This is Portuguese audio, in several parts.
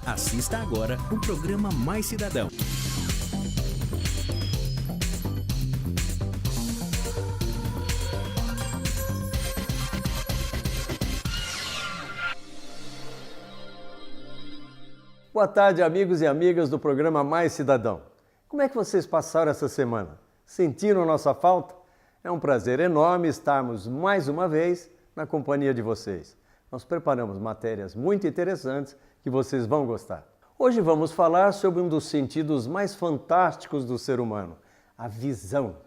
Assista agora o programa Mais Cidadão. Boa tarde, amigos e amigas do programa Mais Cidadão. Como é que vocês passaram essa semana? Sentiram nossa falta? É um prazer enorme estarmos mais uma vez na companhia de vocês. Nós preparamos matérias muito interessantes que vocês vão gostar. Hoje vamos falar sobre um dos sentidos mais fantásticos do ser humano, a visão.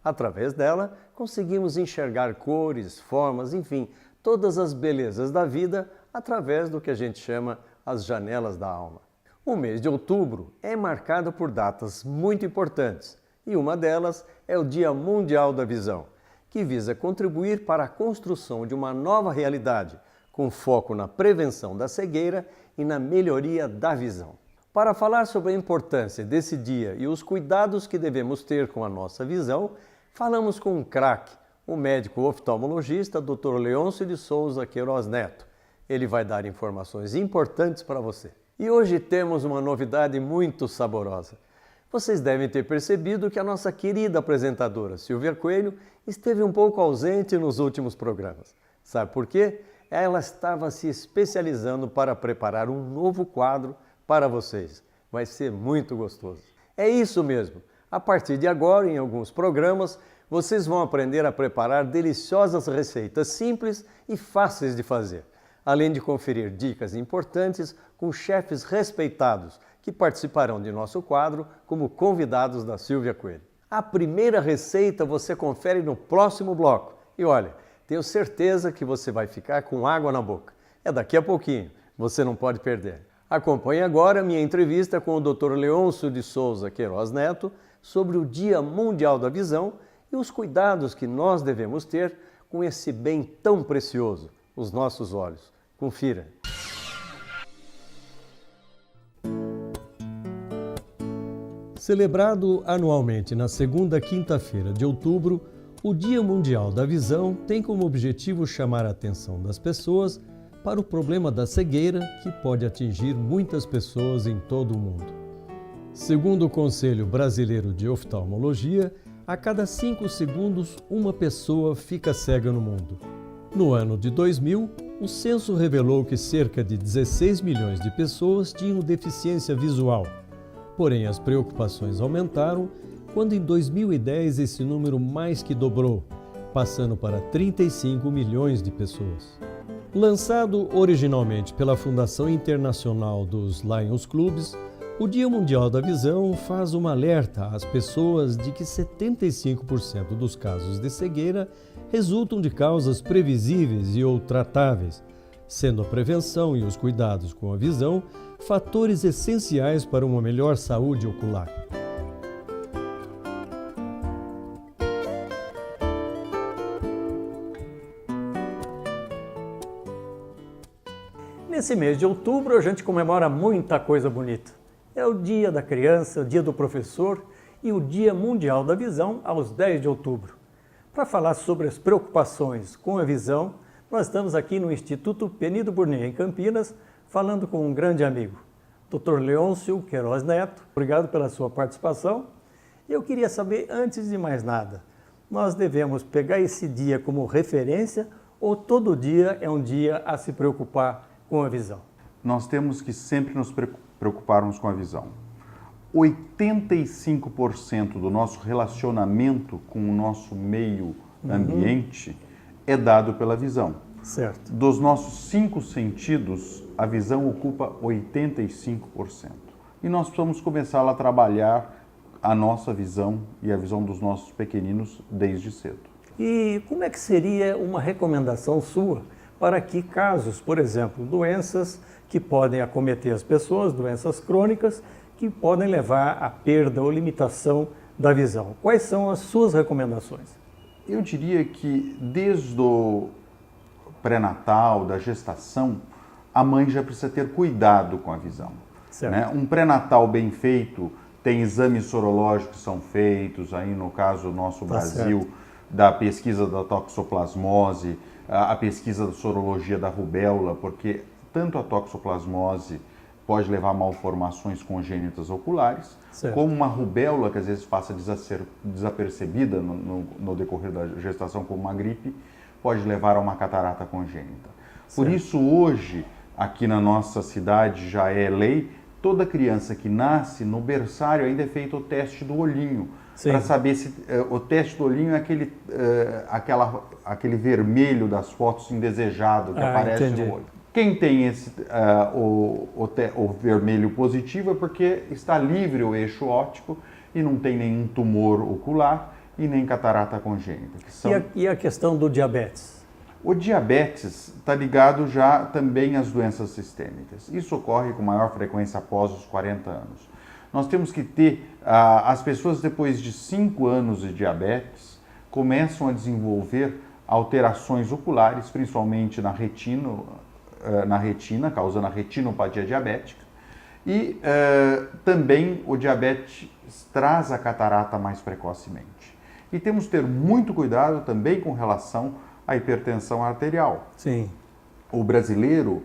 Através dela, conseguimos enxergar cores, formas, enfim, todas as belezas da vida através do que a gente chama as janelas da alma. O mês de outubro é marcado por datas muito importantes e uma delas é o Dia Mundial da Visão, que visa contribuir para a construção de uma nova realidade, com foco na prevenção da cegueira e na melhoria da visão. Para falar sobre a importância desse dia e os cuidados que devemos ter com a nossa visão, falamos com um craque, o médico oftalmologista Dr. Leôncio de Souza Queiroz Neto. Ele vai dar informações importantes para você. E hoje temos uma novidade muito saborosa. Vocês devem ter percebido que a nossa querida apresentadora Silvia Coelho esteve um pouco ausente nos últimos programas. Sabe por quê? Ela estava se especializando para preparar um novo quadro para vocês. Vai ser muito gostoso. É isso mesmo. A partir de agora, em alguns programas, vocês vão aprender a preparar deliciosas receitas simples e fáceis de fazer, além de conferir dicas importantes com chefes respeitados que participarão de nosso quadro como convidados da Silvia Coelho. A primeira receita você confere no próximo bloco. E olha, tenho certeza que você vai ficar com água na boca. É daqui a pouquinho, você não pode perder. Acompanhe agora minha entrevista com o Dr. Leôncio de Souza Queiroz Neto sobre o Dia Mundial da Visão e os cuidados que nós devemos ter com esse bem tão precioso, os nossos olhos. Confira. Celebrado anualmente na segunda quinta-feira de outubro, o Dia Mundial da Visão tem como objetivo chamar a atenção das pessoas para o problema da cegueira que pode atingir muitas pessoas em todo o mundo. Segundo o Conselho Brasileiro de Oftalmologia, a cada 5 segundos uma pessoa fica cega no mundo. No ano de 2000, o censo revelou que cerca de 16 milhões de pessoas tinham deficiência visual. Porém, as preocupações aumentaram quando em 2010 esse número mais que dobrou, passando para 35 milhões de pessoas. Lançado originalmente pela Fundação Internacional dos Lions Clubs, o Dia Mundial da Visão faz um alerta às pessoas de que 75% dos casos de cegueira resultam de causas previsíveis e ou tratáveis, sendo a prevenção e os cuidados com a visão fatores essenciais para uma melhor saúde ocular. Nesse mês de outubro a gente comemora muita coisa bonita. É o Dia da Criança, o Dia do Professor e o Dia Mundial da Visão aos 10 de outubro. Para falar sobre as preocupações com a visão, nós estamos aqui no Instituto Penido Burnier, em Campinas, falando com um grande amigo, Dr. Leôncio Queiroz Neto. Obrigado pela sua participação. Eu queria saber, antes de mais nada, nós devemos pegar esse dia como referência ou todo dia é um dia a se preocupar com a visão? Nós temos que sempre nos preocuparmos com a visão. 85% do nosso relacionamento com o nosso meio ambiente é dado pela visão. Certo. Dos nossos 5 sentidos, a visão ocupa 85%. E nós precisamos começar a trabalhar a nossa visão e a visão dos nossos pequeninos desde cedo. E como é que seria uma recomendação sua para que casos, por exemplo, doenças que podem acometer as pessoas, doenças crônicas, que podem levar à perda ou limitação da visão? Quais são as suas recomendações? Eu diria que desde o pré-natal, da gestação, a mãe já precisa ter cuidado com a visão. Né? Um pré-natal bem feito, tem exames sorológicos que são feitos, aí no caso nosso Brasil, certo, da pesquisa da toxoplasmose, a pesquisa da sorologia da rubéola, porque tanto a toxoplasmose pode levar a malformações congênitas oculares, certo. Como uma rubéola, que às vezes passa desapercebida no decorrer da gestação, como uma gripe, pode levar a uma catarata congênita. Por certo. isso, hoje, aqui na nossa cidade, já é lei, toda criança que nasce, no berçário ainda é feito o teste do olhinho, para saber se o teste do olhinho é aquele vermelho das fotos indesejado que aparece entendi. no olho. Quem tem o vermelho positivo é porque está livre o eixo óptico e não tem nenhum tumor ocular e nem catarata congênita. E a questão do diabetes? O diabetes está ligado já também às doenças sistêmicas. Isso ocorre com maior frequência após os 40 anos. Nós temos que ter, as pessoas depois de 5 anos de diabetes começam a desenvolver alterações oculares, principalmente na retina, causando a retinopatia diabética. E também o diabetes traz a catarata mais precocemente. E temos que ter muito cuidado também com relação à hipertensão arterial. Sim. O brasileiro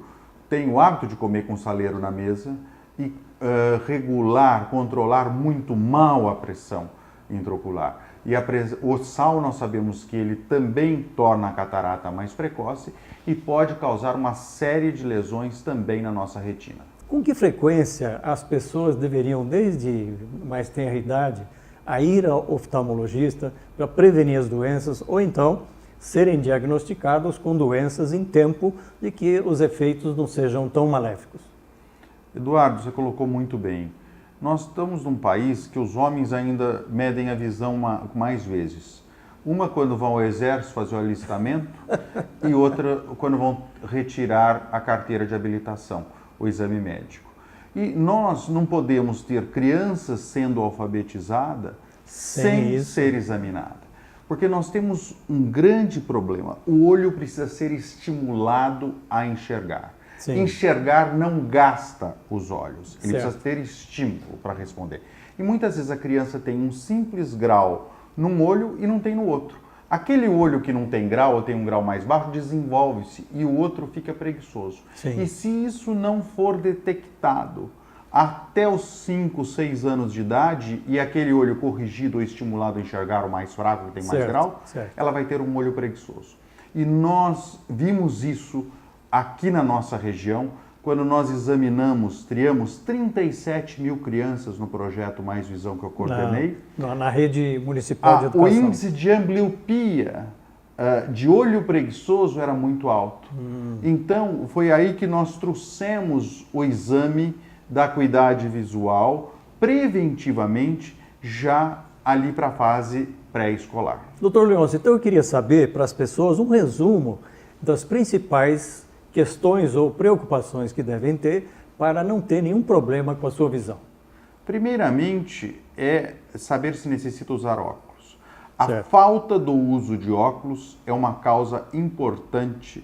tem o hábito de comer com saleiro na mesa e controlar muito mal a pressão intraocular. E o sal, nós sabemos que ele também torna a catarata mais precoce e pode causar uma série de lesões também na nossa retina. Com que frequência as pessoas deveriam, desde mais tenra idade, a ir ao oftalmologista para prevenir as doenças ou então serem diagnosticados com doenças em tempo de que os efeitos não sejam tão maléficos? Eduardo, você colocou muito bem. Nós estamos num país que os homens ainda medem a visão mais vezes. Uma quando vão ao exército fazer o alistamento e outra quando vão retirar a carteira de habilitação, o exame médico. E nós não podemos ter crianças sendo alfabetizadas sem ser examinada. Porque nós temos um grande problema. O olho precisa ser estimulado a enxergar. Sim. Enxergar não gasta os olhos, ele precisa ter estímulo para responder. E muitas vezes a criança tem um simples grau num olho e não tem no outro. Aquele olho que não tem grau ou tem um grau mais baixo desenvolve-se e o outro fica preguiçoso. Sim. E se isso não for detectado até os 5, 6 anos de idade e aquele olho corrigido ou estimulado a enxergar o mais fraco, que tem mais grau, ela vai ter um olho preguiçoso. E nós vimos isso aqui na nossa região, quando nós triamos 37 mil crianças no projeto Mais Visão que eu coordenei. Na rede municipal de educação. O índice de ambliopia, de olho preguiçoso, era muito alto. Então, foi aí que nós trouxemos o exame da acuidade visual preventivamente, já ali para a fase pré-escolar. Doutor Leôncio, então eu queria saber para as pessoas um resumo das principais questões ou preocupações que devem ter para não ter nenhum problema com a sua visão. Primeiramente, é saber se necessita usar óculos. A falta do uso de óculos é uma causa importante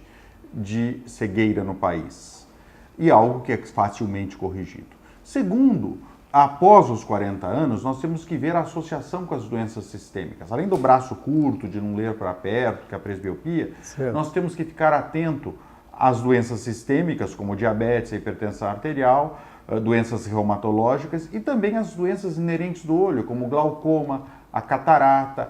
de cegueira no país e algo que é facilmente corrigido. Segundo, após os 40 anos, nós temos que ver a associação com as doenças sistêmicas. Além do braço curto, de não ler para perto, que é a presbiopia, nós temos que ficar atento às doenças sistêmicas, como diabetes, a hipertensão arterial, doenças reumatológicas e também as doenças inerentes do olho, como o glaucoma, a catarata,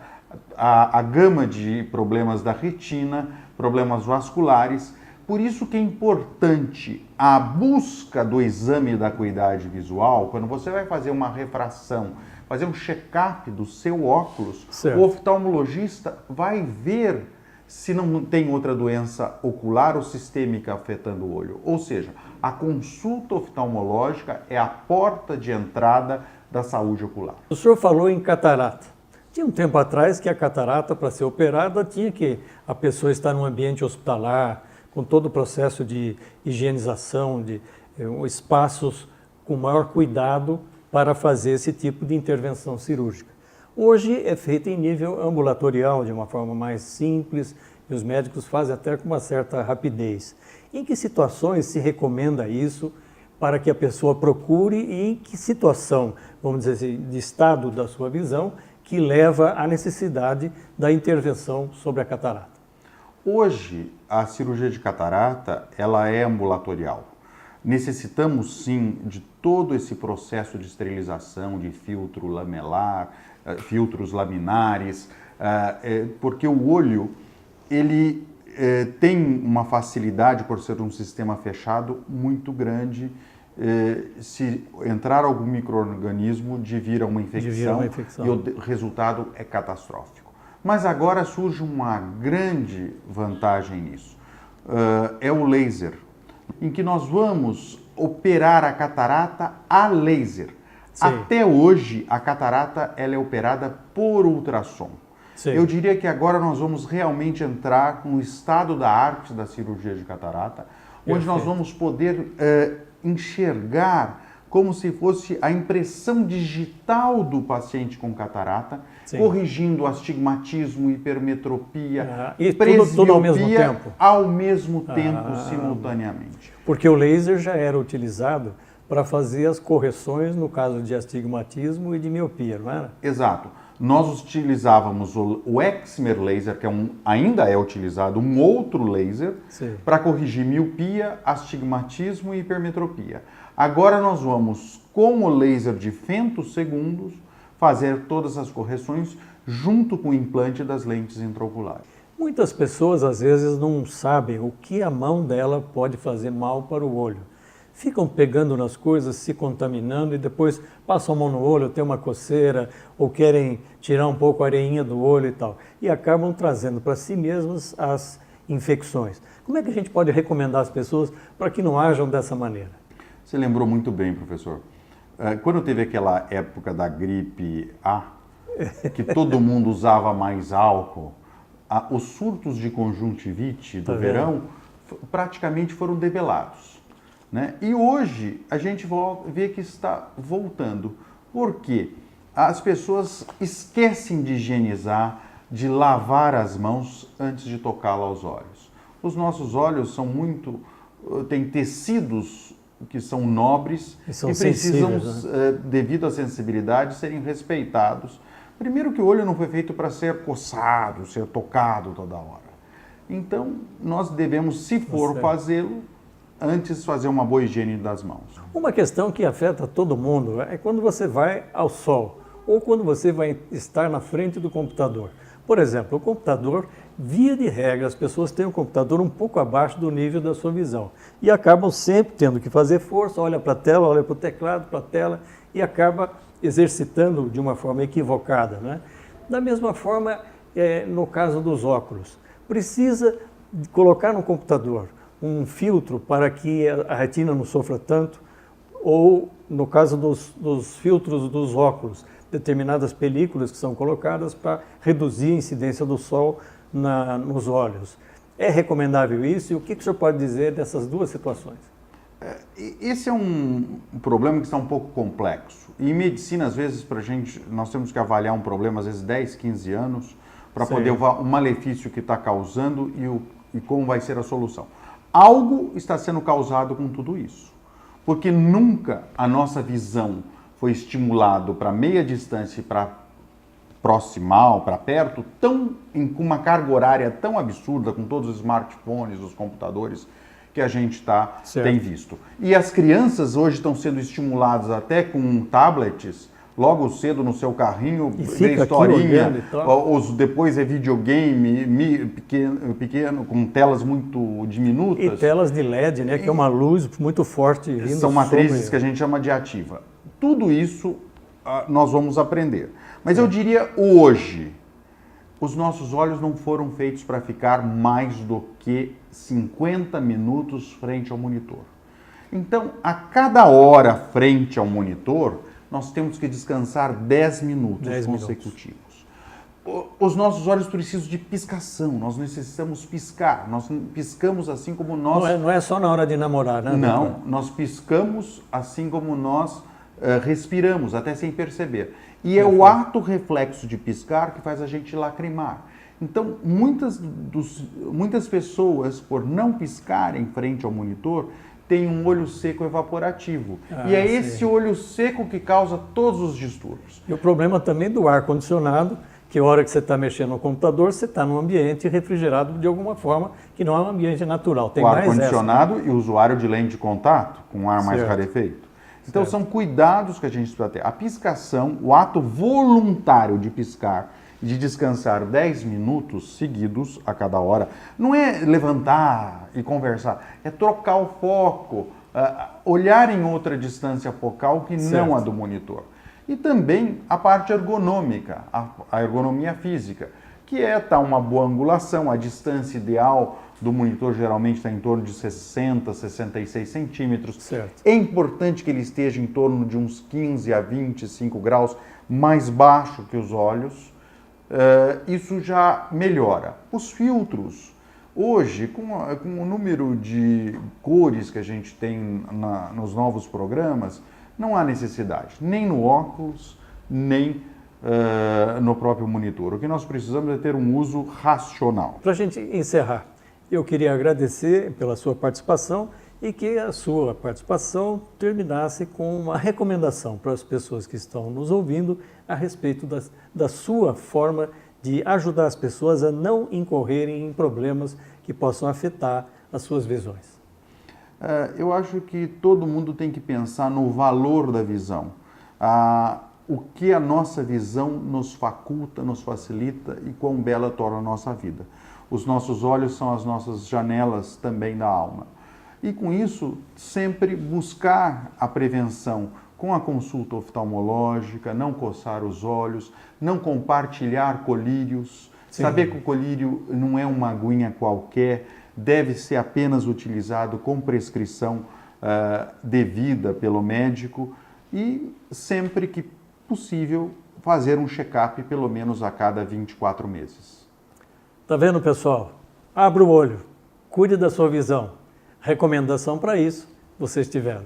a gama de problemas da retina, problemas vasculares. Por isso que é importante a busca do exame da acuidade visual, quando você vai fazer uma refração, fazer um check-up do seu óculos, o oftalmologista vai ver se não tem outra doença ocular ou sistêmica afetando o olho. Ou seja, a consulta oftalmológica é a porta de entrada da saúde ocular. O senhor falou em catarata. Tinha um tempo atrás que a catarata, para ser operada, tinha que a pessoa estar num ambiente hospitalar, com todo o processo de higienização, de espaços com maior cuidado para fazer esse tipo de intervenção cirúrgica. Hoje é feita em nível ambulatorial, de uma forma mais simples, e os médicos fazem até com uma certa rapidez. Em que situações se recomenda isso para que a pessoa procure e em que situação, vamos dizer assim, de estado da sua visão, que leva à necessidade da intervenção sobre a catarata? Hoje, a cirurgia de catarata, ela é ambulatorial. necessitamos sim de todo esse processo de esterilização, de filtro lamelar, filtros laminares, porque o olho, ele tem uma facilidade, por ser um sistema fechado, muito grande, se entrar algum micro-organismo, de vir a uma infecção, e o resultado é catastrófico. Mas agora surge uma grande vantagem nisso, é o laser, em que nós vamos operar a catarata a laser. Sim. Até hoje, a catarata ela é operada por ultrassom. Sim. Eu diria que agora nós vamos realmente entrar no estado da arte da cirurgia de catarata, onde nós vamos poder enxergar como se fosse a impressão digital do paciente com catarata, sim, corrigindo astigmatismo, hipermetropia, e tudo ao mesmo tempo, simultaneamente. Porque o laser já era utilizado para fazer as correções no caso de astigmatismo e de miopia, não era? Exato. Nós utilizávamos o Excimer laser, que ainda é utilizado, um outro laser, para corrigir miopia, astigmatismo e hipermetropia. Agora nós vamos, com o laser de femtosegundos, fazer todas as correções junto com o implante das lentes intraoculares. Muitas pessoas às vezes não sabem o que a mão dela pode fazer mal para o olho. Ficam pegando nas coisas, se contaminando e depois passam a mão no olho, tem uma coceira ou querem tirar um pouco a areinha do olho e tal. E acabam trazendo para si mesmas as infecções. Como é que a gente pode recomendar às pessoas para que não ajam dessa maneira? Você lembrou muito bem, professor. Quando teve aquela época da gripe A, que todo mundo usava mais álcool, os surtos de conjuntivite do verão praticamente foram debelados, né? E hoje a gente vê que está voltando. Por quê? As pessoas esquecem de higienizar, de lavar as mãos antes de tocá-la aos olhos. Os nossos olhos são têm tecidos que são nobres e precisam, né, devido à sensibilidade, serem respeitados. Primeiro que o olho não foi feito para ser coçado, ser tocado toda hora. Então, nós devemos, se for fazê-lo, antes fazer uma boa higiene das mãos. Uma questão que afeta todo mundo é quando você vai ao sol ou quando você vai estar na frente do computador. Por exemplo, o computador, via de regra, as pessoas têm o computador um pouco abaixo do nível da sua visão e acabam sempre tendo que fazer força, olha para a tela, olha para o teclado, para a tela e acaba exercitando de uma forma equivocada, né? Da mesma forma, no caso dos óculos, precisa colocar no computador um filtro para que a retina não sofra tanto, ou no caso dos filtros dos óculos, determinadas películas que são colocadas para reduzir a incidência do sol nos olhos. É recomendável isso? E o que o senhor pode dizer dessas duas situações? Esse é um problema que está um pouco complexo. E em medicina, às vezes, nós temos que avaliar um problema, às vezes 10, 15 anos, para poder ver o malefício que está causando e como vai ser a solução. Algo está sendo causado com tudo isso. Porque nunca a nossa visão foi estimulado para meia distância e para proximal, para perto, com uma carga horária tão absurda, com todos os smartphones, os computadores que a gente tem visto. E as crianças hoje estão sendo estimuladas até com tablets, logo cedo no seu carrinho, vê historinha, depois é videogame pequeno, com telas muito diminutas. E telas de LED, né, que é uma luz muito forte. São matrizes que a gente chama de ativa. Tudo isso nós vamos aprender. Mas eu diria hoje, os nossos olhos não foram feitos para ficar mais do que 50 minutos frente ao monitor. Então, a cada hora frente ao monitor, nós temos que descansar 10 minutos consecutivos. Os nossos olhos precisam de piscação, nós necessitamos piscar. Nós piscamos assim como nós... Não é só na hora de namorar, né? Não, nós piscamos assim como nós respiramos, até sem perceber. E é o ato reflexo de piscar que faz a gente lacrimar. Então, muitas pessoas, por não piscar em frente ao monitor, têm um olho seco evaporativo. E é esse olho seco que causa todos os distúrbios. E o problema também do ar-condicionado, que a hora que você está mexendo no computador, você está num ambiente refrigerado de alguma forma, que não é um ambiente natural. Tem o mais ar-condicionado e o usuário de lente de contato, com um ar mais rarefeito. Então, são cuidados que a gente precisa ter. A piscação, o ato voluntário de piscar e de descansar 10 minutos seguidos a cada hora, não é levantar e conversar, é trocar o foco, olhar em outra distância focal que não a do monitor. E também a parte ergonômica, a ergonomia física, que é uma boa angulação, a distância ideal do monitor geralmente está em torno de 60, 66 centímetros. Certo. É importante que ele esteja em torno de uns 15 a 25 graus mais baixo que os olhos. Isso já melhora. Os filtros, hoje, com o número de cores que a gente tem nos novos programas, não há necessidade, nem no óculos, nem no próprio monitor. O que nós precisamos é ter um uso racional. Para a gente encerrar, eu queria agradecer pela sua participação e que a sua participação terminasse com uma recomendação para as pessoas que estão nos ouvindo a respeito da sua forma de ajudar as pessoas a não incorrerem em problemas que possam afetar as suas visões. Eu acho que todo mundo tem que pensar no valor da visão. O que a nossa visão nos faculta, nos facilita e quão bela torna a nossa vida. Os nossos olhos são as nossas janelas também da alma. E com isso, sempre buscar a prevenção com a consulta oftalmológica, não coçar os olhos, não compartilhar colírios, saber que o colírio não é uma aguinha qualquer, deve ser apenas utilizado com prescrição devida pelo médico e sempre que possível fazer um check-up pelo menos a cada 24 meses. Tá vendo, pessoal? Abra o olho, cuide da sua visão. Recomendação para isso vocês tiveram.